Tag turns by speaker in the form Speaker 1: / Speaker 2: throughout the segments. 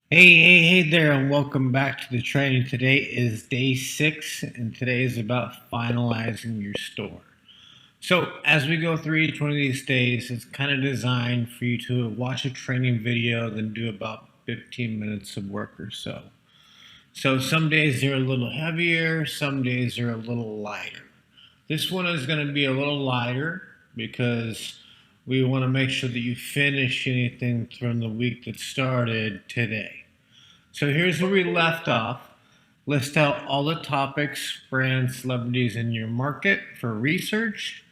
Speaker 1: Hey there, and welcome back to the training. Today is day 6, and today is about finalizing your store. So, as we go through each one of these days, it's kind of designed for you to watch a training video, then do about 15 minutes of work or so. So, some days they're a little heavier, some days they're a little lighter. This one is going to be a little lighter because we want to make sure that you finish anything from the week that started today. So here's where we left off. List out all the topics, brands, celebrities in your market for research.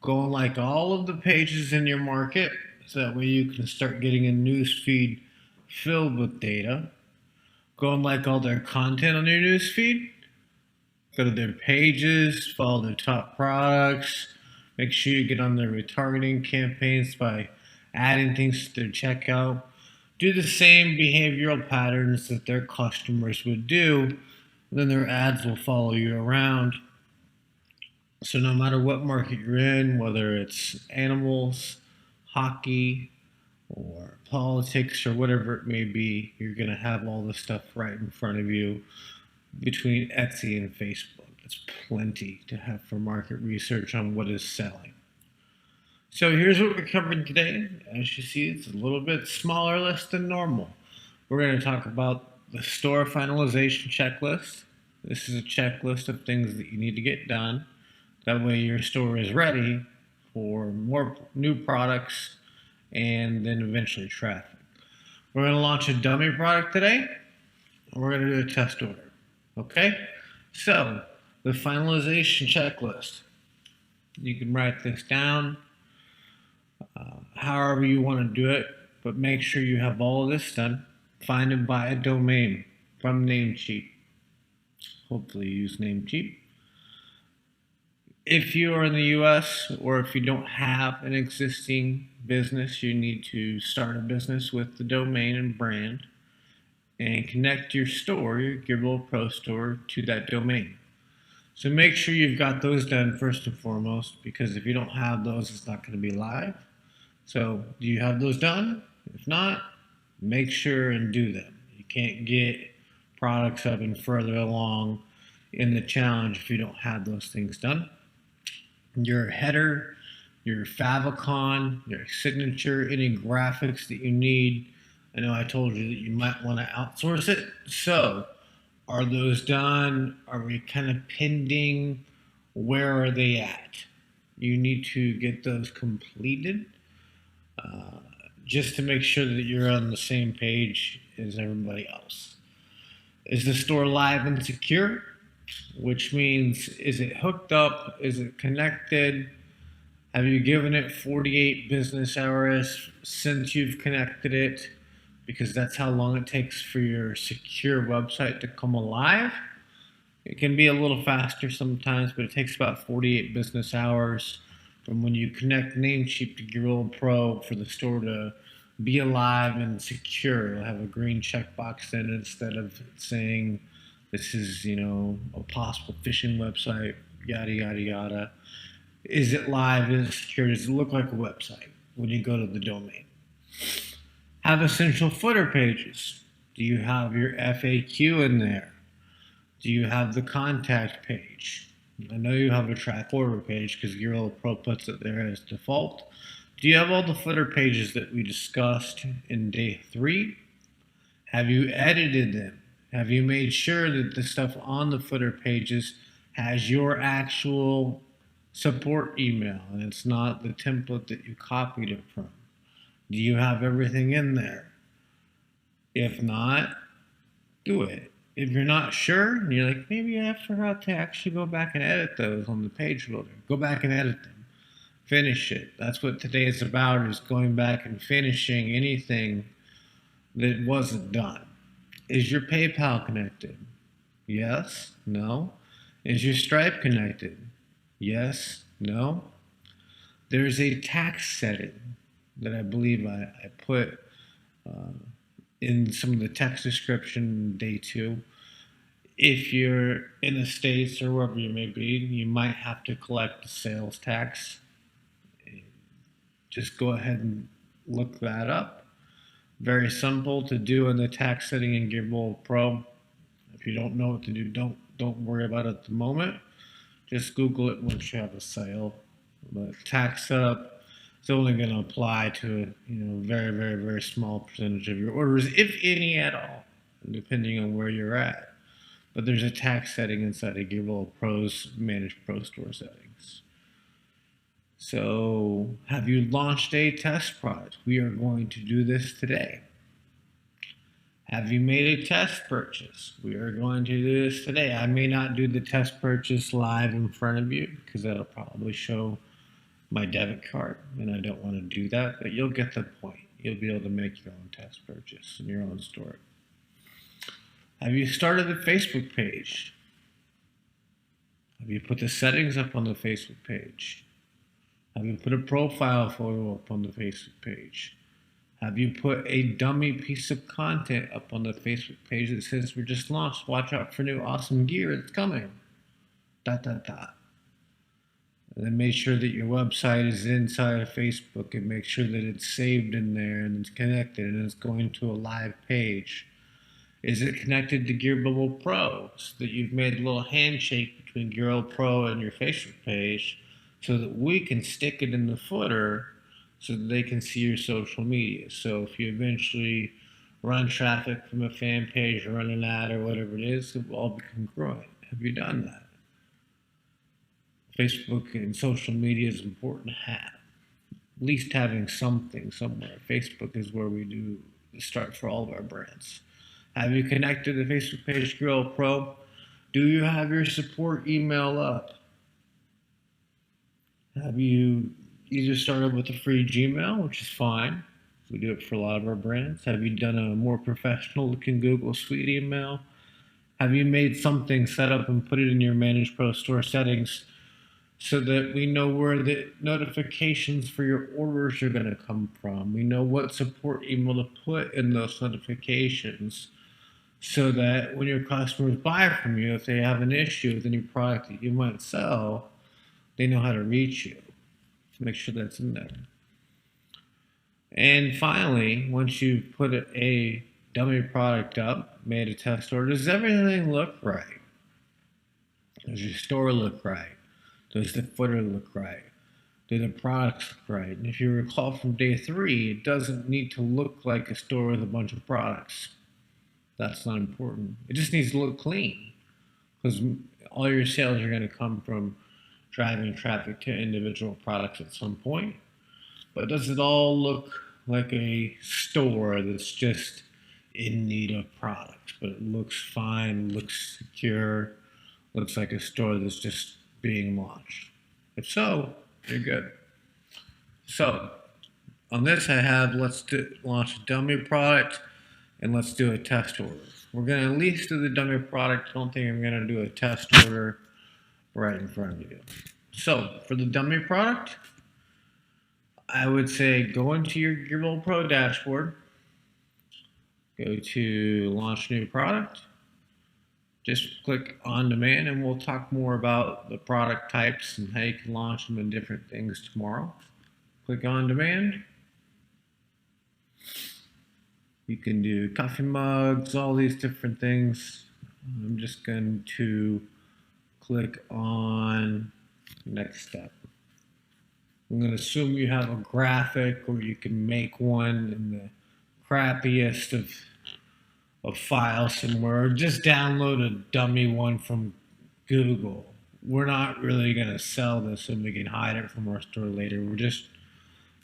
Speaker 1: Go and like all of the pages in your market so that way you can start getting a news feed filled with data. Go and like all their content on your news feed. Go to their pages, follow their top products. Make sure you get on their retargeting campaigns by adding things to their checkout. Do the same behavioral patterns that their customers would do, then their ads will follow you around. So no matter what market you're in, whether it's animals, hockey, or politics, or whatever it may be, you're going to have all this stuff right in front of you between Etsy and Facebook. That's plenty to have for market research on what is selling. So here's what we're covering today. As you see, it's a little bit smaller list than normal. We're going to talk about the store finalization checklist. This is a checklist of things that you need to get done. That way your store is ready for more new products and then eventually traffic. We're going to launch a dummy product today, and we're going to do a test order. Okay? So, the finalization checklist. You can write this down however you want to do it, but make sure you have all of this done. Find and buy a domain from Namecheap. Hopefully, you use Namecheap. If you are in the US or if you don't have an existing business, you need to start a business with the domain and brand and connect your store, your Gearball Pro store, to that domain. So make sure you've got those done first and foremost, because if you don't have those, it's not going to be live. So do you have those done? If not, make sure and do them. You can't get products up and further along in the challenge if you don't have those things done. Your header, your favicon, your signature, any graphics that you need. I know I told you that you might want to outsource it. So are those done? Are we kind of pending? Where are they at? You need to get those completed just to make sure that you're on the same page as everybody else. Is the store live and secure? Which means, is it hooked up? Is it connected? Have you given it 48 business hours since you've connected it? Because that's how long it takes for your secure website to come alive. It can be a little faster sometimes, but it takes about 48 business hours from when you connect Namecheap to Gearball Pro for the store to be alive and secure. It'll have a green checkbox in it instead of saying this is, a possible phishing website, yada, yada, yada. Is it live? Is it secure? Does it look like a website when you go to the domain? Have essential footer pages. Do you have your FAQ in there? Do you have the contact page? I know you have a track order page because Gearball Pro puts it there as default. Do you have all the footer pages that we discussed in day 3? Have you edited them? Have you made sure that the stuff on the footer pages has your actual support email and it's not the template that you copied it from? Do you have everything in there? If not, do it. If you're not sure and you're like, maybe I forgot to actually go back and edit those on the page builder, go back and edit them. Finish it. That's what today is about, is going back and finishing anything that wasn't done. Is your PayPal connected? Yes? No? Is your Stripe connected? Yes? No? There's a tax setting that I believe I put in some of the text description day 2. If you're in the States or wherever you may be, you might have to collect the sales tax. Just go ahead and look that up. Very simple to do in the tax setting in Gearbolt Pro. If you don't know what to do, don't worry about it at the moment. Just Google it once you have a sale. But tax setup is only going to apply to very very small percentage of your orders, if any at all, depending on where you're at. But there's a tax setting inside of Gearbolt Pro's Managed Pro Store settings. So, have you launched a test product? We are going to do this today. Have you made a test purchase? We are going to do this today. I may not do the test purchase live in front of you because that'll probably show my debit card, and I don't want to do that, but you'll get the point. You'll be able to make your own test purchase in your own store. Have you started a Facebook page? Have you put the settings up on the Facebook page? Have you put a profile photo up on the Facebook page? Have you put a dummy piece of content up on the Facebook page that says, "We just launched, watch out for new awesome gear that's coming, ... And then make sure that your website is inside of Facebook, and make sure that it's saved in there and it's connected and it's going to a live page. Is it connected to Gearbolt Pro, so that you've made a little handshake between Gearbolt Pro and your Facebook page so that we can stick it in the footer so that they can see your social media? So if you eventually run traffic from a fan page or run an ad or whatever it is, it will all be congruent. Have you done that? Facebook and social media is important to have. At least having something somewhere. Facebook is where we do the start for all of our brands. Have you connected the Facebook page to Gearbolt Pro? Do you have your support email up? Have you either started with a free Gmail, which is fine. We do it for a lot of our brands. Have you done a more professional looking Google Suite email? Have you made something set up and put it in your Managed Pro Store settings so that we know where the notifications for your orders are going to come from? We know what support email to put in those notifications so that when your customers buy from you, if they have an issue with any product that you might sell, they know how to reach you. Make sure that's in there. And finally, once you've put a dummy product up, made a test order, does everything look right? Does your store look right? Does the footer look right? Do the products look right? And if you recall from day 3, it doesn't need to look like a store with a bunch of products. That's not important. It just needs to look clean, because all your sales are going to come from driving traffic to individual products at some point. But does it all look like a store that's just in need of products, but it looks fine, looks secure, looks like a store that's just being launched? If so, you're good. So on this I have, launch a dummy product and let's do a test order. We're going to at least do the dummy product. I don't think I'm going to do a test order right in front of you. So for the dummy product, I would say go into your Gearbolt Pro dashboard, go to launch new product, just click on demand, and we'll talk more about the product types and how you can launch them and different things tomorrow. Click on demand. You can do coffee mugs, all these different things. I'm just going to click on next step. I'm going to assume you have a graphic, or you can make one in the crappiest of files somewhere, or just download a dummy one from Google. We're not really going to sell this and we can hide it from our store later. We're just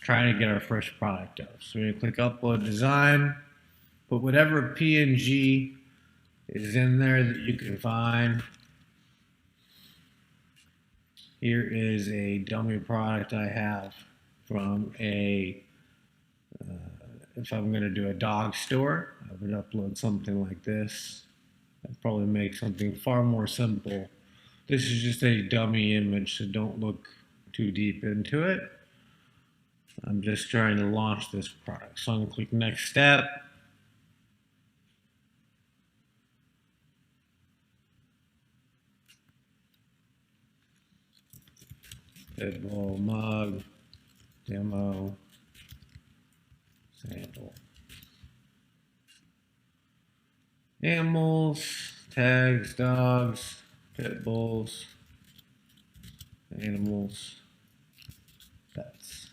Speaker 1: trying to get our first product up. So we're going to click upload design, put whatever PNG is in there that you can find. Here is a dummy product I have from if I'm going to do a dog store, I would upload something like this. I'd probably make something far more simple. This is just a dummy image, so don't look too deep into it. I'm just trying to launch this product. So I'm going to click next step. Pitbull mug, demo, sample. Animals, tags, dogs, pit bulls, animals, pets.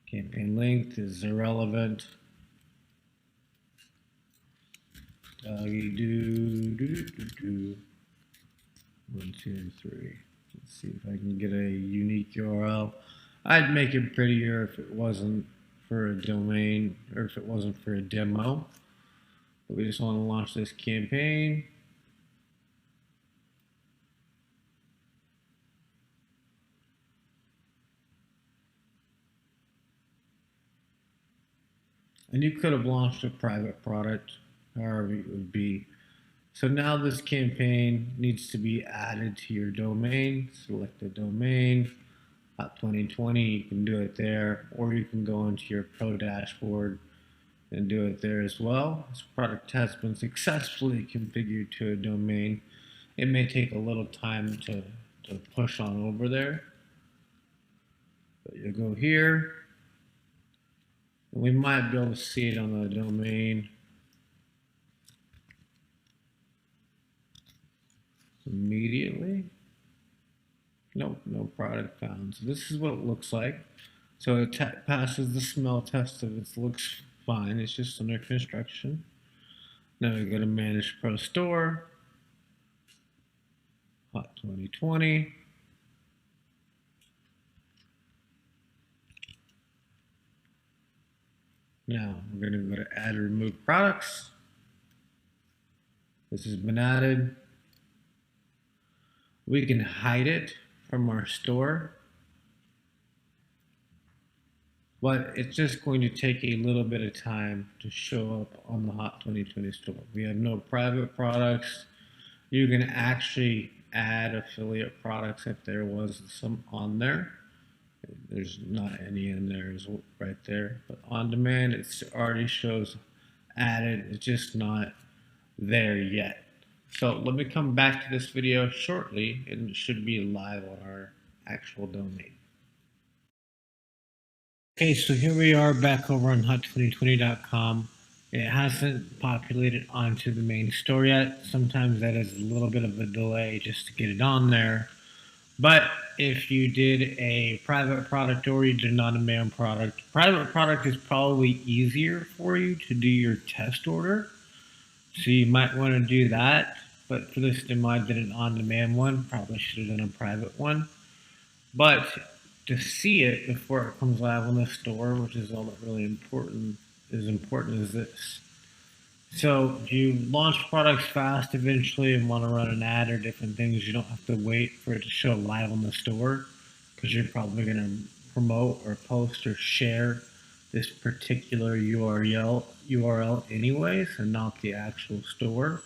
Speaker 1: Campaign length is irrelevant. Doggy do. 1, 2, 3. Let's see if I can get a unique URL. I'd make it prettier if it wasn't for a domain or if it wasn't for a demo. But we just want to launch this campaign. And you could have launched a private product, however it would be. So now this campaign needs to be added to your domain. Select the domain, Hot 2020, you can do it there, or you can go into your Pro dashboard and do it there as well. This product has been successfully configured to a domain. It may take a little time to push on over there. But you'll go here, and we might be able to see it on the domain. Immediately. Nope, no product found. So this is what it looks like. So it passes the smell test of it looks fine. It's just under construction. Now we go to Manage Pro Store. Hot 2020. Now we're going to go to Add or Remove Products. This has been added. We can hide it from our store, but it's just going to take a little bit of time to show up on the Hot 2020 store. We have no private products. You can actually add affiliate products if there was some on there. There's not any in there, is right there. But on demand, it already shows added. It's just not there yet. So let me come back to this video shortly, and it should be live on our actual domain. Okay, so here we are back over on hot2020.com. It hasn't populated onto the main store yet. Sometimes that is a little bit of a delay just to get it on there. But if you did a private product or you did an on-demand product, private product is probably easier for you to do your test order. So you might want to do that. But for this demo, I did an on-demand one. Probably should have done a private one. But to see it before it comes live on the store, which is all that really important is this. So if you launch products fast eventually and want to run an ad or different things, you don't have to wait for it to show live on the store, because you're probably going to promote or post or share this particular URL anyways, and not the actual store.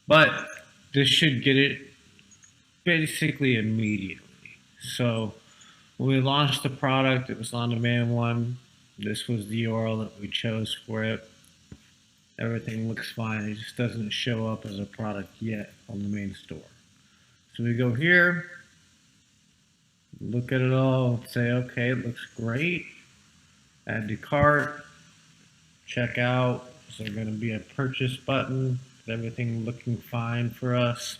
Speaker 1: But this should get it basically immediately. So when we launched the product, it was on-demand one. This was the URL that we chose for it. Everything looks fine. It just doesn't show up as a product yet on the main store. So we go here, look at it all, and say, okay, it looks great. Add to cart, check out. Is there going to be a purchase button? Is everything looking fine for us?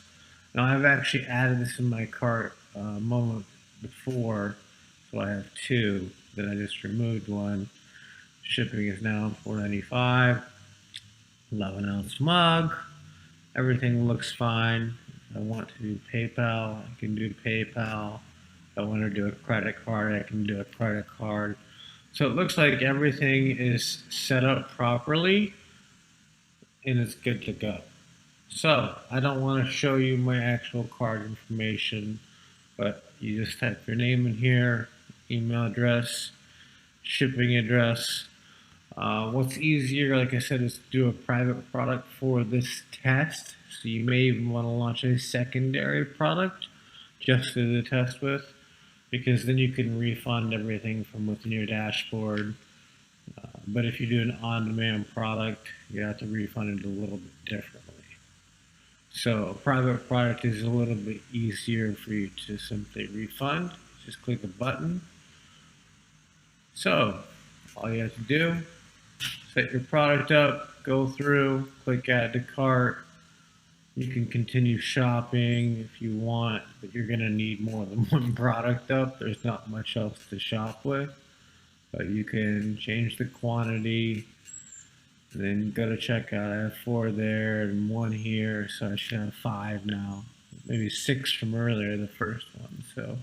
Speaker 1: Now I've actually added this in my cart a moment before, so I have two. Then I just removed one. Shipping is now $4.95. 11-ounce mug. Everything looks fine. If I want to do PayPal, I can do PayPal. If I want to do a credit card, I can do a credit card. So it looks like everything is set up properly and it's good to go. So I don't want to show you my actual card information, but you just type your name in here, email address, shipping address. What's easier, like I said, is to do a private product for this test. So you may even want to launch a secondary product just to do the test with, because then you can refund everything from within your dashboard. But if you do an on-demand product, you have to refund it a little bit differently. So a private product is a little bit easier for you to simply refund. Just click a button. So all you have to do set your product up, go through, click add to cart. You can continue shopping if you want, but you're going to need more than one product up. There's not much else to shop with, but you can change the quantity. Then go to checkout. I have 4 there and 1 here, so I should have 5 now. Maybe 6 from earlier, the first one. So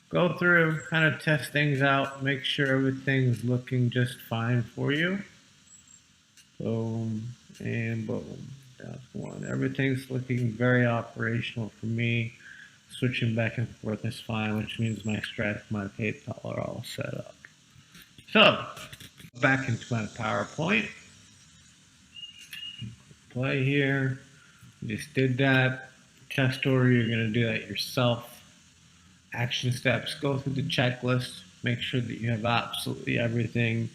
Speaker 1: go through, kind of test things out, make sure everything's looking just fine for you. Boom and boom. That's one. Everything's looking very operational for me. Switching back and forth is fine, which means my Stripe, my PayPal are all set up. So, back into my PowerPoint. Play here. Just did that. Test order, you're going to do that yourself. Action steps, go through the checklist. Make sure that you have absolutely everything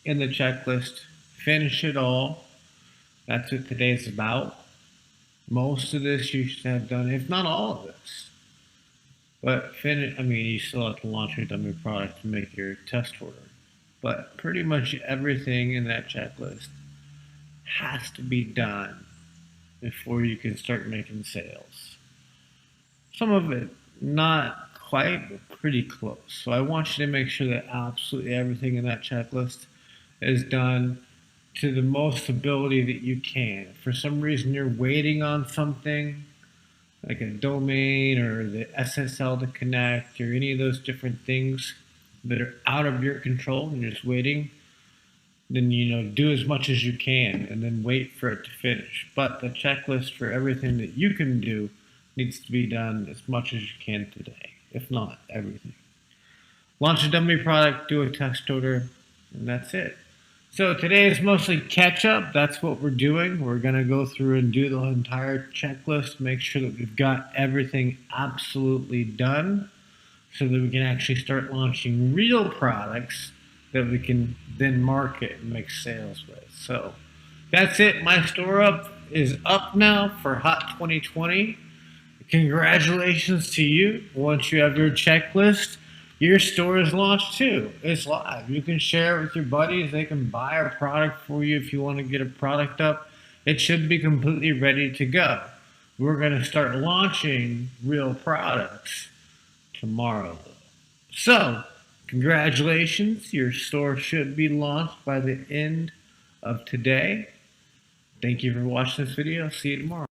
Speaker 1: in the checklist. Finish it all. That's what today's about. Most of this you should have done, if not all of this. But finish, I mean, you still have to launch your dummy product to make your test order. But pretty much everything in that checklist has to be done before you can start making sales. Some of it not quite, but pretty close. So I want you to make sure that absolutely everything in that checklist is done to the most ability that you can. If for some reason you're waiting on something, like a domain or the SSL to connect or any of those different things that are out of your control and you're just waiting, then do as much as you can and then wait for it to finish. But the checklist for everything that you can do needs to be done as much as you can today, if not everything. Launch a dummy product, do a test order, and that's it. So today is mostly catch up. That's what we're doing. We're going to go through and do the entire checklist, make sure that we've got everything absolutely done so that we can actually start launching real products that we can then market and make sales with. So that's it. My store is up now for Hot 2020. Congratulations to you. Once you have your checklist, your store is launched too. It's live. You can share it with your buddies. They can buy a product for you if you want to get a product up. It should be completely ready to go. We're going to start launching real products tomorrow. So, congratulations. Your store should be launched by the end of today. Thank you for watching this video. See you tomorrow.